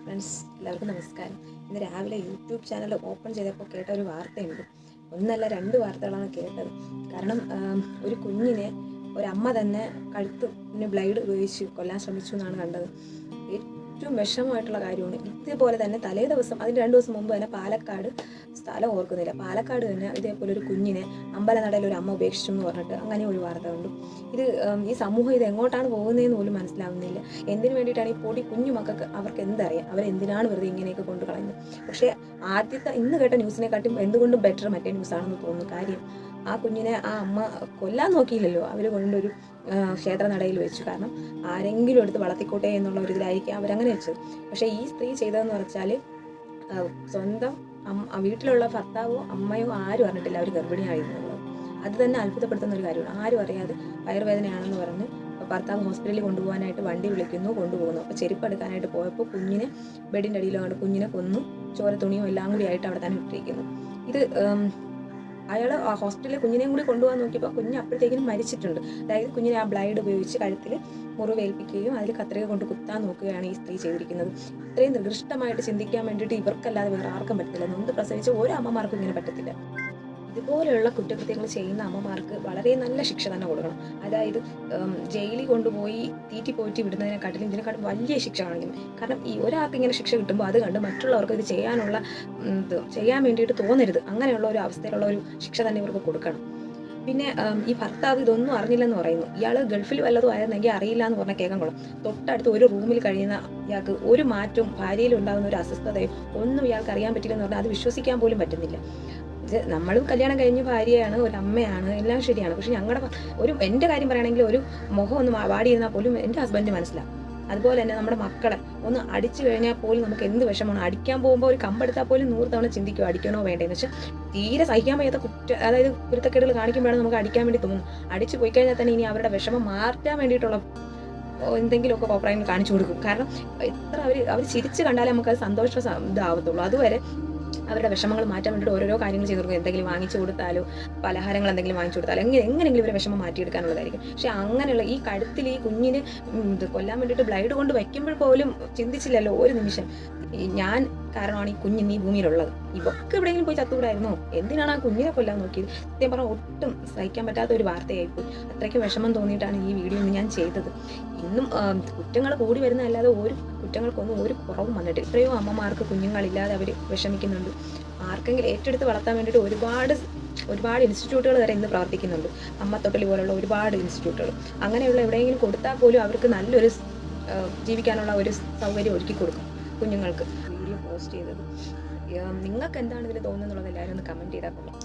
Friends, എല്ലാവർക്കും നമസ്കാരം. ഇന്ന് രാവിലെ യൂട്യൂബ് ചാനൽ ഓപ്പൺ ചെയ്തപ്പോൾ കേട്ട ഒരു വാർത്തയുണ്ട്. ഒന്നല്ല, രണ്ട് വാർത്തകളാണ് കേട്ടത്. കാരണം ഒരു കുഞ്ഞിനെ ഒരമ്മ തന്നെ കഴുത്തിന് ബ്ലേഡ് ഉപയോഗിച്ച് കൊല്ലാൻ ശ്രമിച്ചു എന്നാണ് കണ്ടത്. ഏറ്റവും വിഷമമായിട്ടുള്ള കാര്യമാണ്. ഇതേപോലെ തന്നെ തലേ ദിവസം, അതിന് 2 ദിവസം മുമ്പ് തന്നെ പാലക്കാട്, സ്ഥലം ഓർക്കുന്നില്ല, പാലക്കാട് തന്നെ ഇതേപോലെ ഒരു കുഞ്ഞിനെ അമ്പലനടയിൽ ഒരു അമ്മ ഉപേക്ഷിച്ചു എന്ന് പറഞ്ഞിട്ട് അങ്ങനെ ഒരു വാർത്ത കണ്ടു. ഈ സമൂഹം ഇത് എങ്ങോട്ടാണ് പോകുന്നതെന്ന് പോലും മനസ്സിലാവുന്നില്ല. എന്തിനു വേണ്ടിയിട്ടാണ് ഈ പൊടി കുഞ്ഞു മക്കൾക്ക് അവർക്ക് എന്തറിയാം, അവരെന്തിനാണ് വെറുതെ ഇങ്ങനെയൊക്കെ കൊണ്ട് കളയുന്നത്? പക്ഷേ ഇന്ന് കേട്ട ന്യൂസിനെക്കാട്ടും എന്തുകൊണ്ടും ബെറ്റർ മറ്റേ ന്യൂസാണെന്ന് തോന്നുന്നു. കാര്യം ആ കുഞ്ഞിനെ ആ അമ്മ കൊല്ലാൻ നോക്കിയില്ലല്ലോ, അവർ കൊണ്ടൊരു ക്ഷേത്രനടയിൽ വെച്ചു. കാരണം ആരെങ്കിലും എടുത്ത് വളർത്തിക്കോട്ടെ എന്നുള്ള ഒരു ഇതിലായിരിക്കും അവരങ്ങനെ വെച്ചത്. പക്ഷേ ഈ സ്ത്രീ ചെയ്തതെന്ന് വെച്ചാൽ സ്വന്തം വീട്ടിലുള്ള ഭർത്താവോ അമ്മയോ ആരും അറിഞ്ഞിട്ടില്ല അവർ ഗർഭിണിയായിരുന്നുള്ളത്. അത് തന്നെ അത്ഭുതപ്പെടുത്തുന്ന ഒരു കാര്യമാണ്. ആരും അറിയാതെ വയറുവേദനയാണെന്ന് പറഞ്ഞ് ഭർത്താവ് ഹോസ്പിറ്റലിൽ കൊണ്ടുപോകാനായിട്ട് വണ്ടി വിളിക്കുന്നു, കൊണ്ടുപോകുന്നു. അപ്പോൾ ചെരുപ്പ് എടുക്കാനായിട്ട് പോയപ്പോൾ കുഞ്ഞിനെ ബെഡിൻ്റെ അടിയിലാണ്, കുഞ്ഞിനെ കൊന്നു, ചോര തുണിയും എല്ലാം കൂടി ആയിട്ട് അവിടെ തന്നെ ഇട്ടിരിക്കുന്നു. ഇത് അയാൾ ആ ഹോസ്പിറ്റലിൽ കുഞ്ഞിനെയും കൂടി കൊണ്ടുപോകാൻ നോക്കിയപ്പോൾ കുഞ്ഞ് അപ്പോഴത്തേക്കും മരിച്ചിട്ടുണ്ട്. അതായത് കുഞ്ഞിനെ ആ ബ്ലൈഡ് ഉപയോഗിച്ച് കഴുത്തിൽ മുറിവേൽപ്പിക്കുകയും അതിൽ കത്രിക കൊണ്ട് കുത്താൻ നോക്കുകയാണ് ഈ സ്ത്രീ ചെയ്തിരിക്കുന്നത്. ഇത്രയും നിർദ്ദിഷ്ടമായിട്ട് ചിന്തിക്കാൻ വേണ്ടിയിട്ട് ഇവർക്കല്ലാതെ വേറെ ആർക്കും പറ്റത്തില്ല. നൊന്ത് പ്രസവിച്ച ഒരു അമ്മമാർക്കും ഇങ്ങനെ പറ്റത്തില്ല. ഇതുപോലെയുള്ള കുറ്റകൃത്യങ്ങൾ ചെയ്യുന്ന അമ്മമാർക്ക് വളരെ നല്ല ശിക്ഷ തന്നെ കൊടുക്കണം. അതായത് ജയിലിൽ കൊണ്ടുപോയി പോറ്റി വിടുന്നതിനെക്കാട്ടിലും ഇതിനെക്കാട്ടും വലിയ ശിക്ഷ കാണിക്കണം. കാരണം ഈ ഒരാൾക്ക് ഇങ്ങനെ ശിക്ഷ കിട്ടുമ്പോൾ അത് കണ്ട് മറ്റുള്ളവർക്ക് ഇത് ചെയ്യാൻ വേണ്ടിയിട്ട് തോന്നരുത്. അങ്ങനെയുള്ള ഒരു അവസ്ഥയിലുള്ള ഒരു ശിക്ഷ തന്നെ ഇവർക്ക് കൊടുക്കണം. പിന്നെ ഈ ഭർത്താവ് ഇതൊന്നും അറിഞ്ഞില്ലെന്ന് പറയുന്നു. ഇയാൾ ഗൾഫിൽ വല്ലതും ആയിരുന്നെങ്കിൽ അറിയില്ല എന്ന് പറഞ്ഞാൽ കേൾക്കാൻ കൊള്ളാം. തൊട്ടടുത്ത് ഒരു റൂമിൽ കഴിയുന്ന ഇയാൾക്ക് ഒരു മാറ്റവും ഭാര്യയിൽ ഉണ്ടാകുന്ന ഒരു അസ്വസ്ഥതയോ ഒന്നും ഇയാൾക്ക് അറിയാൻ പറ്റില്ലെന്ന് പറഞ്ഞാൽ അത് വിശ്വസിക്കാൻ പോലും പറ്റുന്നില്ല. നമ്മളും കല്യാണം കഴിഞ്ഞ ഭാര്യയാണ്, ഒരു അമ്മയാണ്, എല്ലാം ശരിയാണ്. പക്ഷെ എൻ്റെ കാര്യം പറയുകയാണെങ്കിൽ ഒരു മുഖം ഒന്ന് വാടിയിരുന്നാൽ പോലും എൻ്റെ ഹസ്ബൻഡ് മനസ്സിലാവും. അതുപോലെ തന്നെ നമ്മുടെ മക്കളെ ഒന്ന് അടിച്ചു കഴിഞ്ഞാൽ പോലും നമുക്ക് എന്ത് വിഷമമാണ്. അടിക്കാൻ പോകുമ്പോൾ ഒരു കമ്പെടുത്താൽ പോലും 100 തവണ ചിന്തിക്കും അടിക്കണോ വേണ്ടതെന്ന്. വെച്ചാൽ തീരെ സഹിക്കാൻ വയ്യാത്ത അതായത് കുരുത്തക്കേടുകൾ കാണിക്കുമ്പോഴാണ് നമുക്ക് അടിക്കാൻ വേണ്ടി തോന്നുന്നു. അടിച്ചു പോയി കഴിഞ്ഞാൽ തന്നെ ഇനി അവരുടെ വിഷമം മാറ്റാൻ വേണ്ടിയിട്ടുള്ള എന്തെങ്കിലുമൊക്കെ കോപ്രായങ്ങൾ കാണിച്ചു കൊടുക്കും. കാരണം എത്ര അവർ ചിരിച്ച് കണ്ടാലേ നമുക്കത് ഇതാവത്തുള്ളൂ. അതുവരെ അവരുടെ വിഷമങ്ങൾ മാറ്റാൻ വേണ്ടിയിട്ട് ഓരോരോ കാര്യങ്ങൾ ചെയ്തു കൊടുക്കും. എന്തെങ്കിലും വാങ്ങിച്ചു കൊടുത്താലോ, പലഹാരങ്ങൾ എന്തെങ്കിലും വാങ്ങിച്ചു കൊടുത്താലോ, എങ്ങനെയെങ്കിലും ഇവരെ വിഷമം മാറ്റിയെടുക്കാനുള്ളതായിരിക്കും. പക്ഷെ അങ്ങനെയുള്ള ഈ കഴുത്തിൽ ഈ കുഞ്ഞിന് കൊല്ലാൻ വേണ്ടിയിട്ട് ബ്ലൈഡ് കൊണ്ട് വയ്ക്കുമ്പോൾ പോലും ചിന്തിച്ചില്ലല്ലോ ഒരു നിമിഷം, ഞാൻ കാരണമാണ് ഈ കുഞ്ഞിന്ന് ഈ ഭൂമിയിലുള്ളത്. ഇവർക്ക് എവിടെയെങ്കിലും പോയി ചത്തുകൂടായിരുന്നോ? എന്തിനാണ് ആ കുഞ്ഞിനെ കൊല്ലാൻ നോക്കിയത്? സത്യം പറഞ്ഞാൽ ഒട്ടും സഹിക്കാൻ പറ്റാത്ത ഒരു വാർത്തയായിപ്പോയി. അത്രയ്ക്ക് വിഷമം തോന്നിയിട്ടാണ് ഈ വീഡിയോ ഞാൻ ചെയ്തത്. ഇന്നും കുറ്റങ്ങൾ കൂടി വരുന്നതല്ലാതെ കുറ്റങ്ങൾക്കൊന്നും ഒരു കുറവും വന്നിട്ടില്ല. എത്രയോ അമ്മമാർക്ക് കുഞ്ഞുങ്ങളില്ലാതെ അവർ വിഷമിക്കുന്നുണ്ട്. ആർക്കെങ്കിലും ഏറ്റെടുത്ത് വളർത്താൻ വേണ്ടിയിട്ട് ഒരുപാട് ഇൻസ്റ്റിറ്റ്യൂട്ടുകൾ വരെ ഇന്ന് പ്രവർത്തിക്കുന്നുണ്ട്. അമ്മത്തൊട്ടിൽ പോലുള്ള ഒരുപാട് ഇൻസ്റ്റിറ്റ്യൂട്ടുകൾ. അങ്ങനെയുള്ള എവിടെയെങ്കിലും കൊടുത്താൽ പോലും അവർക്ക് നല്ലൊരു ജീവിക്കാനുള്ള ഒരു സൗകര്യം ഒരുക്കി കൊടുക്കും കുഞ്ഞുങ്ങൾക്ക്. വീഡിയോ പോസ്റ്റ് ചെയ്തത് നിങ്ങൾക്ക് എന്താണ് ഇതിൽ തോന്നുന്നുള്ളത് എല്ലാവരും ഒന്ന് കമൻറ്റ് ചെയ്താൽ കൊള്ളാം.